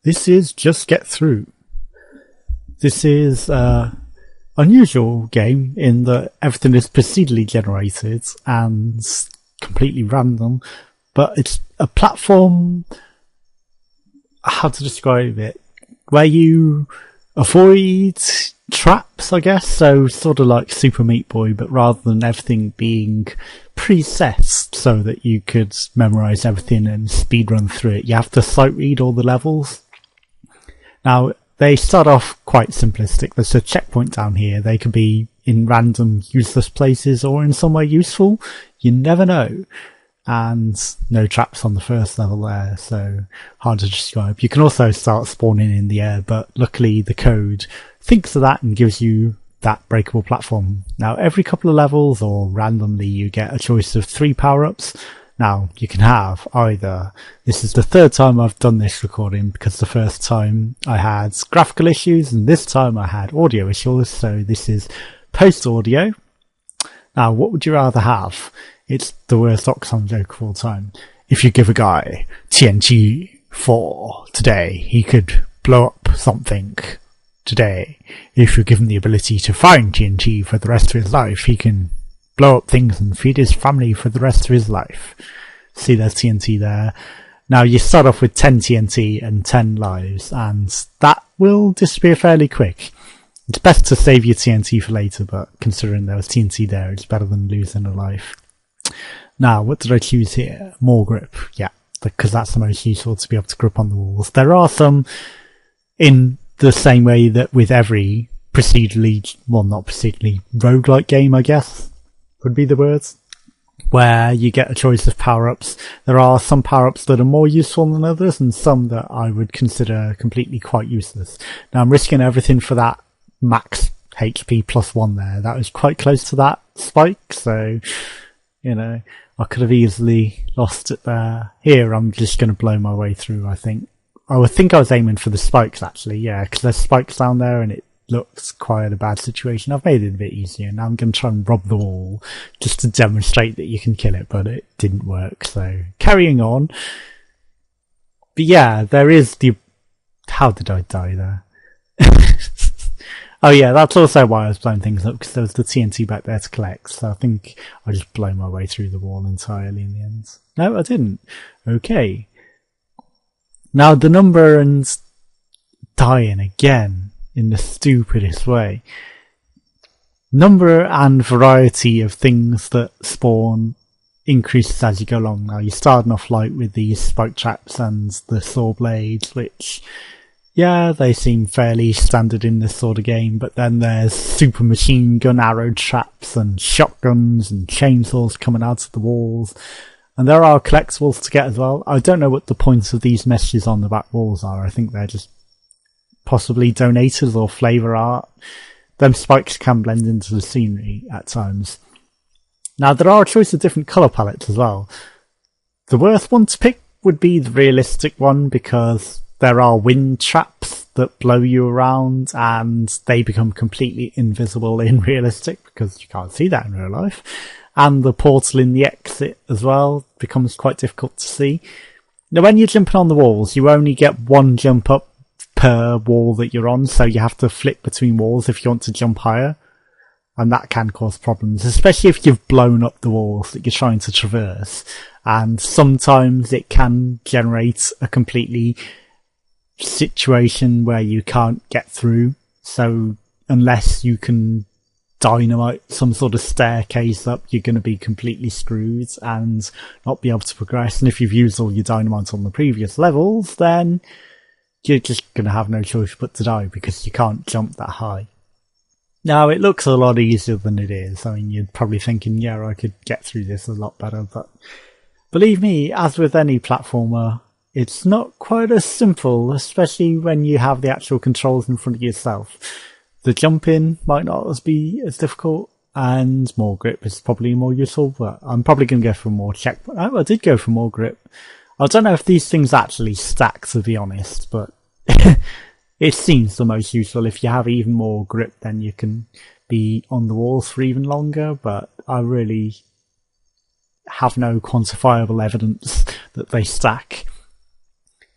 This is Just Get Through. This is an unusual game in that everything is procedurally generated and completely random, but it's a platform, how to describe it, where you avoid traps, I guess, so sort of like Super Meat Boy, but rather than everything being preset so that you could memorise everything and speedrun through it, you have to sight read all the levels. Now, they start off quite simplistic. There's a checkpoint down here. They could be in random useless places or in somewhere useful. You never know. And no traps on the first level there, so hard to describe. You can also start spawning in the air, but luckily the code thinks of that and gives you that breakable platform. Now, every couple of levels or randomly you get a choice of 3 power-ups. Now, you can have either, this is the third time I've done this recording because the first time I had graphical issues and this time I had audio issues, so this is post-audio. Now, what would you rather have? It's the worst Oxfam joke of all time. If you give a guy TNT for today, he could blow up something today. If you give him the ability to find TNT for the rest of his life, he can blow up things and feed his family for the rest of his life. See, there's TNT there. Now, you start off with 10 TNT and 10 lives, and that will disappear fairly quick. It's best to save your TNT for later, but considering there was TNT there, it's better than losing a life. Now, what did I choose here? More grip. Yeah, because that's the most useful, to be able to grip on the walls. There are some, in the same way that with every procedurally, well, not procedurally, roguelike game, I guess, would be the words, where you get a choice of power-ups. There are some power-ups that are more useful than others, and some that I would consider completely quite useless. Now, I'm risking everything for that max HP +1 there. That was quite close to that spike, so, you know, I could have easily lost it there. Here, I'm just going to blow my way through, I think. I would think I was aiming for the spikes, actually, yeah, because there's spikes down there and it looks quite a bad situation. I've made it a bit easier. Now I'm going to try and rob the wall just to demonstrate that you can kill it, but it didn't work, so carrying on. But yeah, there is the... How did I die there? Oh yeah, that's also why I was blowing things up, because there was the TNT back there to collect, so I think I just blow my way through the wall entirely in the end. No, I didn't. Okay. Now the number and dying again in the stupidest way. Number and variety of things that spawn increases as you go along. Now, you're starting off like with these spike traps and the saw blades, which, yeah, they seem fairly standard in this sort of game, but then there's super machine gun arrow traps and shotguns and chainsaws coming out of the walls. And there are collectibles to get as well. I don't know what the points of these messages on the back walls are. I think they're just possibly donators or flavour art. Them spikes can blend into the scenery at times. Now, there are a choice of different colour palettes as well. The worst one to pick would be the realistic one, because there are wind traps that blow you around and they become completely invisible in realistic, because you can't see that in real life. And the portal in the exit as well becomes quite difficult to see. Now, when you're jumping on the walls, you only get one jump up per wall that you're on, so you have to flip between walls if you want to jump higher, and that can cause problems, especially if you've blown up the walls that you're trying to traverse, and sometimes it can generate a completely situation where you can't get through, so unless you can dynamite some sort of staircase up, you're going to be completely screwed and not be able to progress. And if you've used all your dynamite on the previous levels, then you're just going to have no choice but to die, because you can't jump that high. Now, it looks a lot easier than it is. I mean, you're probably thinking, yeah, I could get through this a lot better, but believe me, as with any platformer, it's not quite as simple, especially when you have the actual controls in front of yourself. The jumping might not be as difficult, and more grip is probably more useful, but I'm probably going to go for more checkpoint. Oh, I did go for more grip. I don't know if these things actually stack, to be honest, but it seems the most useful. If you have even more grip, then you can be on the walls for even longer, but I really have no quantifiable evidence that they stack.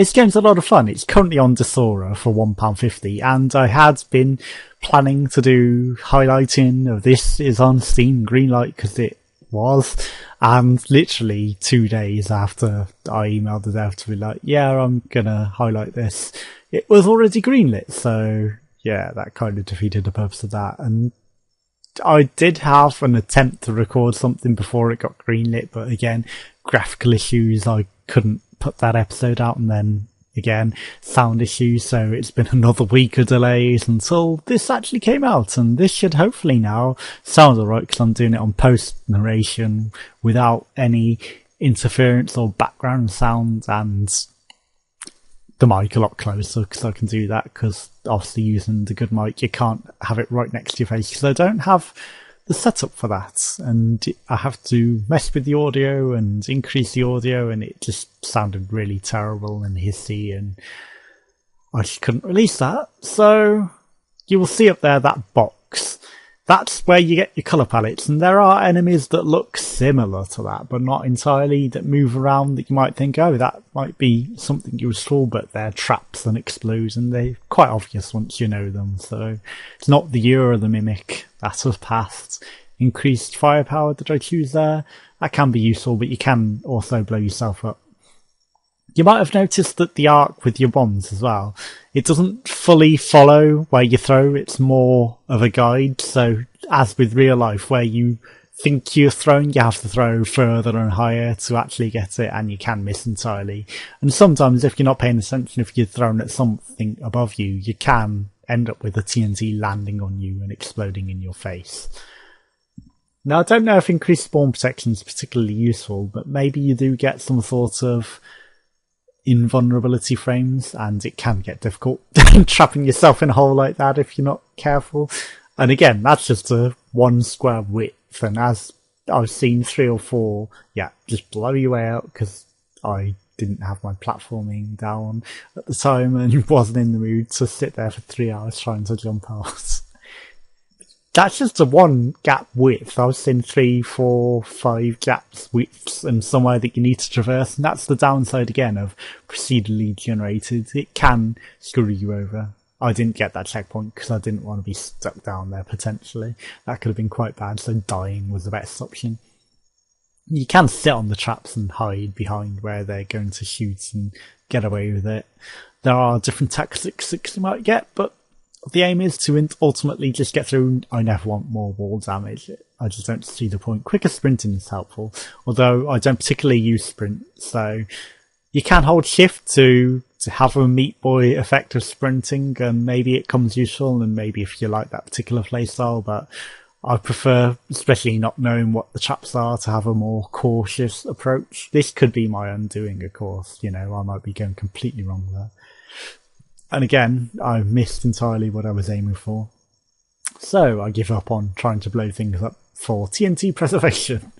This game's a lot of fun. It's currently on Desora for £1.50, and I had been planning to do highlighting of this is on Steam Greenlight because it was, and literally 2 days after I emailed the dev to be like, yeah, I'm gonna highlight this, it was already greenlit, so yeah, that kind of defeated the purpose of that. And I did have an attempt to record something before it got greenlit, but again, graphical issues, I couldn't put that episode out, and then again, sound issues, so it's been another week of delays until this actually came out, and this should hopefully now sound alright because I'm doing it on post narration without any interference or background sound, and the mic a lot closer because I can do that, because obviously using the good mic you can't have it right next to your face because I don't have the setup for that, and I have to mess with the audio and increase the audio, and it just sounded really terrible and hissy, and I just couldn't release that. So you will see up there that box. That's where you get your colour palettes, and there are enemies that look similar to that, but not entirely, that move around that you might think, oh, that might be something useful, but they're traps and explodes, and they're quite obvious once you know them. So it's not the year of the mimic that has passed. Increased firepower that I choose there, that can be useful, but you can also blow yourself up. You might have noticed that the arc with your bombs as well, it doesn't fully follow where you throw, it's more of a guide. So as with real life, where you think you're throwing, you have to throw further and higher to actually get it, and you can miss entirely. And sometimes if you're not paying attention, if you're thrown at something above you, you can end up with a TNT landing on you and exploding in your face. Now, I don't know if increased spawn protection is particularly useful, but maybe you do get some sort of invulnerability frames, and it can get difficult trapping yourself in a hole like that if you're not careful. And again, that's just a 1 square width, and as I've seen 3 or 4, just blow your way out, because I didn't have my platforming down at the time and wasn't in the mood to sit there for 3 hours trying to jump out. That's just a 1 gap width. I was seeing 3, 4, 5 gaps widths and somewhere that you need to traverse, and that's the downside again of procedurally generated. It can screw you over. I didn't get that checkpoint because I didn't want to be stuck down there potentially. That could have been quite bad, so dying was the best option. You can sit on the traps and hide behind where they're going to shoot and get away with it. There are different tactics that you might get, but the aim is to ultimately just get through. I never want more wall damage. I just don't see the point. Quicker sprinting is helpful, although I don't particularly use sprint, so you can hold shift to have a Meat Boy effect of sprinting, and maybe it comes useful, and maybe if you like that particular playstyle, but I prefer, especially not knowing what the traps are, to have a more cautious approach. This could be my undoing, of course. I might be going completely wrong there. And again, I missed entirely what I was aiming for. So I give up on trying to blow things up for TNT preservation.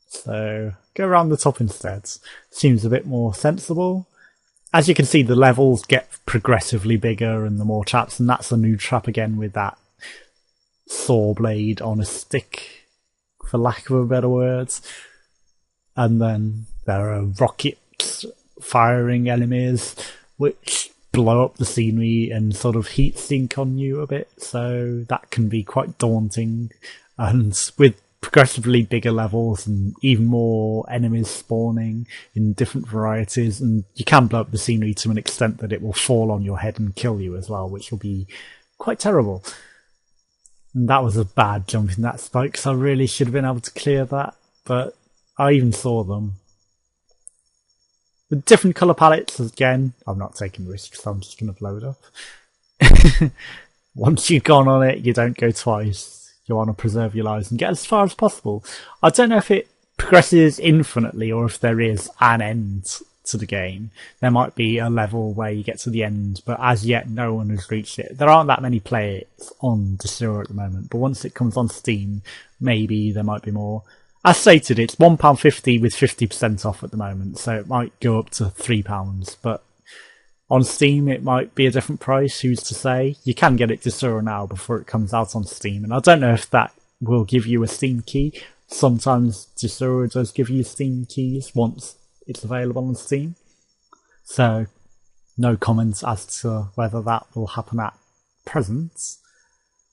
So go around the top instead. Seems a bit more sensible. As you can see, the levels get progressively bigger and the more traps, and that's a new trap again with that saw blade on a stick, for lack of a better word. And then there are rockets firing enemies which blow up the scenery and sort of heat sink on you a bit, so that can be quite daunting. And with progressively bigger levels and even more enemies spawning in different varieties, and you can blow up the scenery to an extent that it will fall on your head and kill you as well, which will be quite terrible. And that was a bad jump in that spike, because I really should have been able to clear that, but I even saw them. With different colour palettes, again, I'm not taking risks, so I'm just going to blow it up. Once you've gone on it, you don't go twice. You want to preserve your lives and get as far as possible. I don't know if it progresses infinitely or if there is an end to the game. There might be a level where you get to the end, but as yet no one has reached it. There aren't that many players on Desora at the moment, but once it comes on Steam, maybe there might be more. As stated, it's £1.50 with 50% off at the moment, so it might go up to £3, but on Steam it might be a different price, who's to say. You can get it Desora now before it comes out on Steam, and I don't know if that will give you a Steam key. Sometimes Desora does give you Steam keys once it's available on Steam. So no comments as to whether that will happen at present.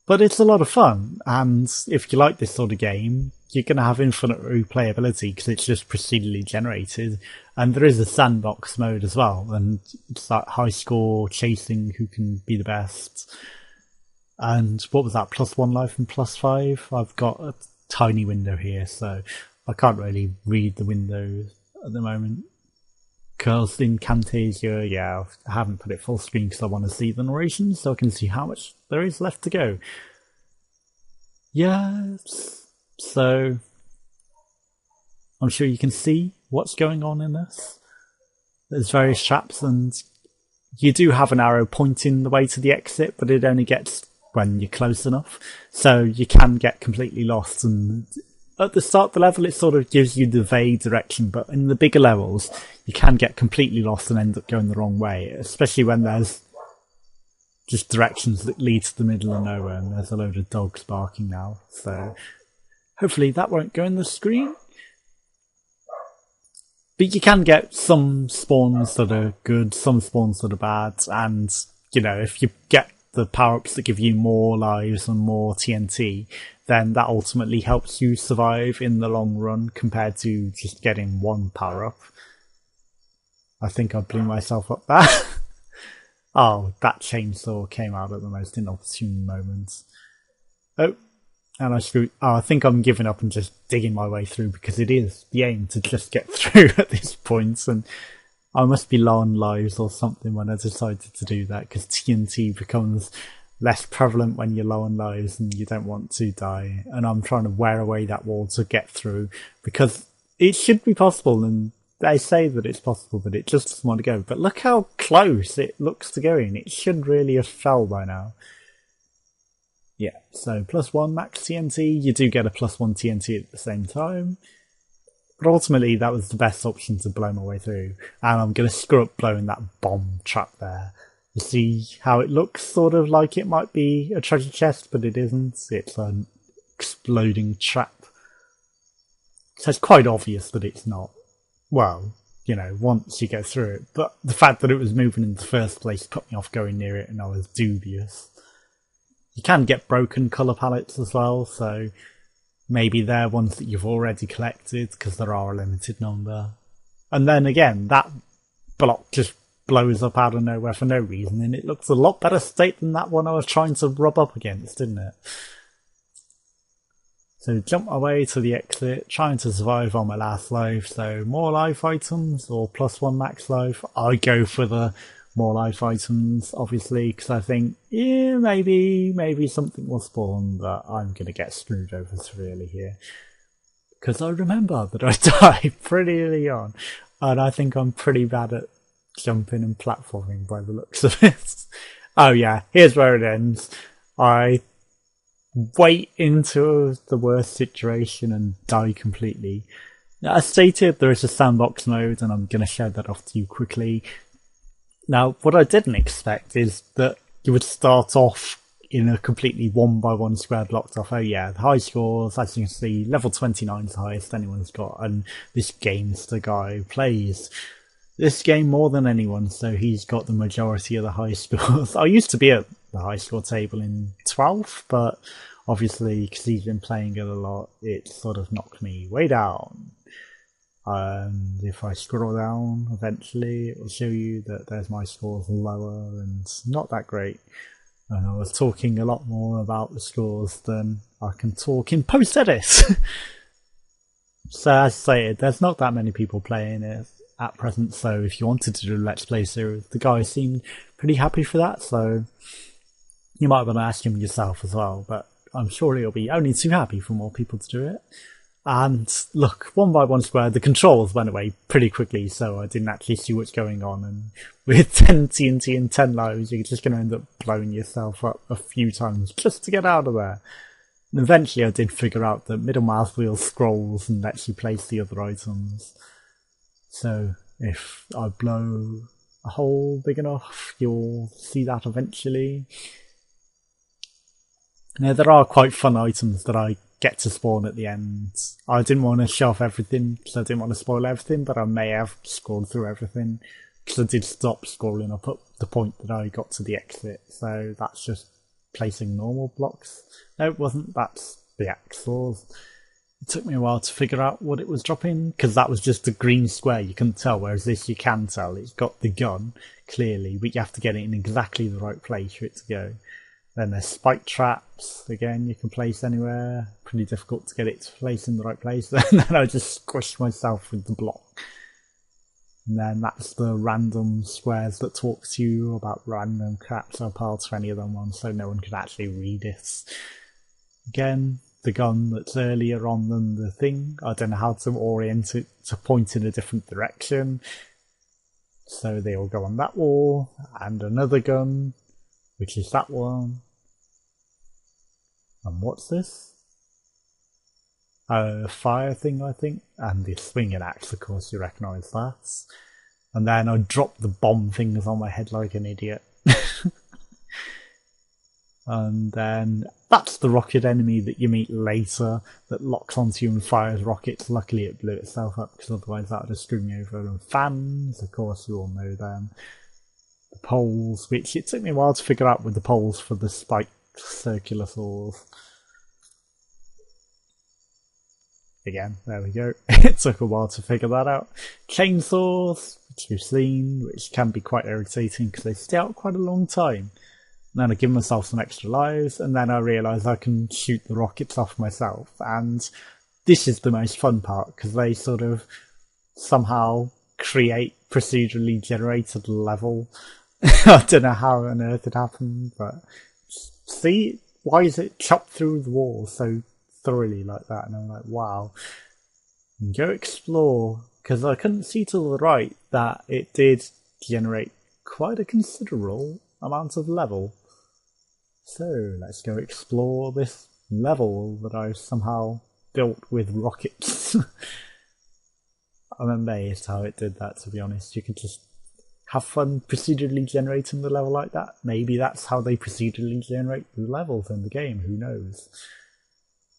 But it's a lot of fun, and if you like this sort of game, you're going to have infinite replayability because it's just procedurally generated, and there is a sandbox mode as well, and it's like high score chasing who can be the best. And what was that, +1 life and +5? I've got a tiny window here, so I can't really read the windows at the moment. Because in Camtasia, yeah, I haven't put it full screen because I want to see the narration so I can see how much there is left to go. Yes, so I'm sure you can see what's going on in this. There's various traps, and you do have an arrow pointing the way to the exit, but it only gets when you're close enough. So you can get completely lost, and at the start of the level, it sort of gives you the vague direction, but in the bigger levels, you can get completely lost and end up going the wrong way, especially when there's just directions that lead to the middle of nowhere, and there's a load of dogs barking now. So hopefully that won't go in the screen. But you can get some spawns that are good, some spawns that are bad, and, you know, if you get the power-ups that give you more lives and more TNT, then that ultimately helps you survive in the long run compared to just getting one power-up. I think I blew myself up there. Oh, that chainsaw came out at the most inopportune moment. Oh, and I screwed. Oh, I think I'm giving up and just digging my way through because it is the aim to just get through at this point, and I must be low on lives or something when I decided to do that, because TNT becomes less prevalent when you're low on lives and you don't want to die. And I'm trying to wear away that wall to get through because it should be possible, and they say that it's possible, but it just doesn't want to go. But look how close it looks to going. It should really have fell by now. Yeah, so +1 max TNT. You do get a +1 TNT at the same time. But ultimately, that was the best option to blow my way through. And I'm going to screw up blowing that bomb trap there. You see how it looks sort of like it might be a treasure chest, but it isn't. It's an exploding trap. So it's quite obvious that it's not. Well, you know, once you go through it. But the fact that it was moving in the first place put me off going near it, and I was dubious. You can get broken colour palettes as well, so maybe they're ones that you've already collected, because there are a limited number. And then again, that block just blows up out of nowhere for no reason, and it looks a lot better state than that one I was trying to rub up against, didn't it? So jump my way to the exit, trying to survive on my last life. So more life items or +1 max life. I go for the more life items, obviously, because I think, yeah, maybe something will spawn, but I'm going to get screwed over severely here. Because I remember that I died pretty early on, and I think I'm pretty bad at jumping and platforming by the looks of it. Oh yeah, here's where it ends. I wait into the worst situation and die completely. As stated, there is a sandbox mode, and I'm going to show that off to you quickly. Now, what I didn't expect is that you would start off in a completely 1x1 square blocked off. Oh yeah, the high scores, as you can see, level 29 is the highest anyone's got, and this game's the guy who plays this game more than anyone, so he's got the majority of the high scores. I used to be at the high score table in 12th, but obviously, because he's been playing it a lot, it sort of knocked me way down. And if I scroll down, eventually it will show you that there's my scores lower and not that great. And I was talking a lot more about the scores than I can talk in post-edit. So as stated, there's not that many people playing it at present, so if you wanted to do a Let's Play series, the guy seemed pretty happy for that, so you might want to ask him yourself as well, but I'm sure he'll be only too happy for more people to do it. And look, 1x1 square, the controls went away pretty quickly, so I didn't actually see what's going on. And with 10 TNT and 10 lives, you're just going to end up blowing yourself up a few times just to get out of there. And eventually I did figure out that middle mouse wheel scrolls and lets you place the other items. So if I blow a hole big enough, you'll see that eventually. Now, there are quite fun items that I get to spawn at the end. I didn't want to show off everything, so I didn't want to spoil everything, but I may have scrolled through everything. because I did stop scrolling up at the point that I got to the exit, so that's just placing normal blocks. No, it wasn't, that's the axles. It took me a while to figure out what it was dropping, because that was just a green square, you couldn't tell, whereas this you can tell. It's got the gun, clearly, but you have to get it in exactly the right place for it to go. Then there's spike traps, again, you can place anywhere, pretty difficult to get it to place in the right place, and then I just squished myself with the block. And then that's the random squares that talk to you about random crap, so I'll pass for any of them ones so no one can actually read it. Again, the gun that's earlier on than the thing, I don't know how to orient it to point in a different direction. So they all go on that wall, and another gun, which is that one. And what's this? A fire thing, I think, and the swinging axe, of course, you recognise that. And then I dropped the bomb things on my head like an idiot. And then that's the rocket enemy that you meet later that locks onto you and fires rockets. Luckily it blew itself up, because otherwise that would have screwed me over. And fans, of course, you all know them. The poles, which it took me a while to figure out with the poles for the spiked circular saws. Again, there we go. It took a while to figure that out. Chainsaws, which we've seen, which can be quite irritating because they stay out quite a long time. And then I give myself some extra lives, and then I realise I can shoot the rockets off myself. And this is the most fun part, because they sort of somehow create procedurally generated level. I don't know how on earth it happened, but see, why is it chopped through the wall so thoroughly like that? And I'm like, wow. And go explore, because I couldn't see to the right that it did generate quite a considerable amount of level. So let's go explore this level that I've somehow built with rockets. I'm amazed how it did that, to be honest. You could just have fun procedurally generating the level like that. Maybe that's how they procedurally generate the levels in the game, who knows.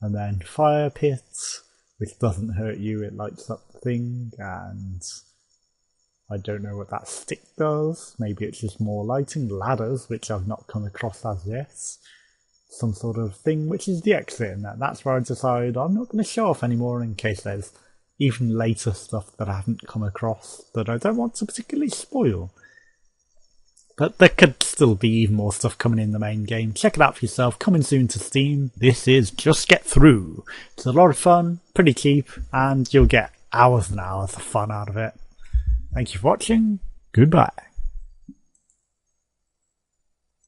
And then fire pits, which doesn't hurt you, it lights up the thing, and I don't know what that stick does. Maybe it's just more lighting. Ladders, which I've not come across as yet. Some sort of thing, which is the exit, and that's where I decide I'm not going to show off anymore in case there's even later stuff that I haven't come across that I don't want to particularly spoil. But there could still be even more stuff coming in the main game. Check it out for yourself. Coming soon to Steam. This is Just Get Through. It's a lot of fun, pretty cheap, and you'll get hours and hours of fun out of it. Thank you for watching. Goodbye.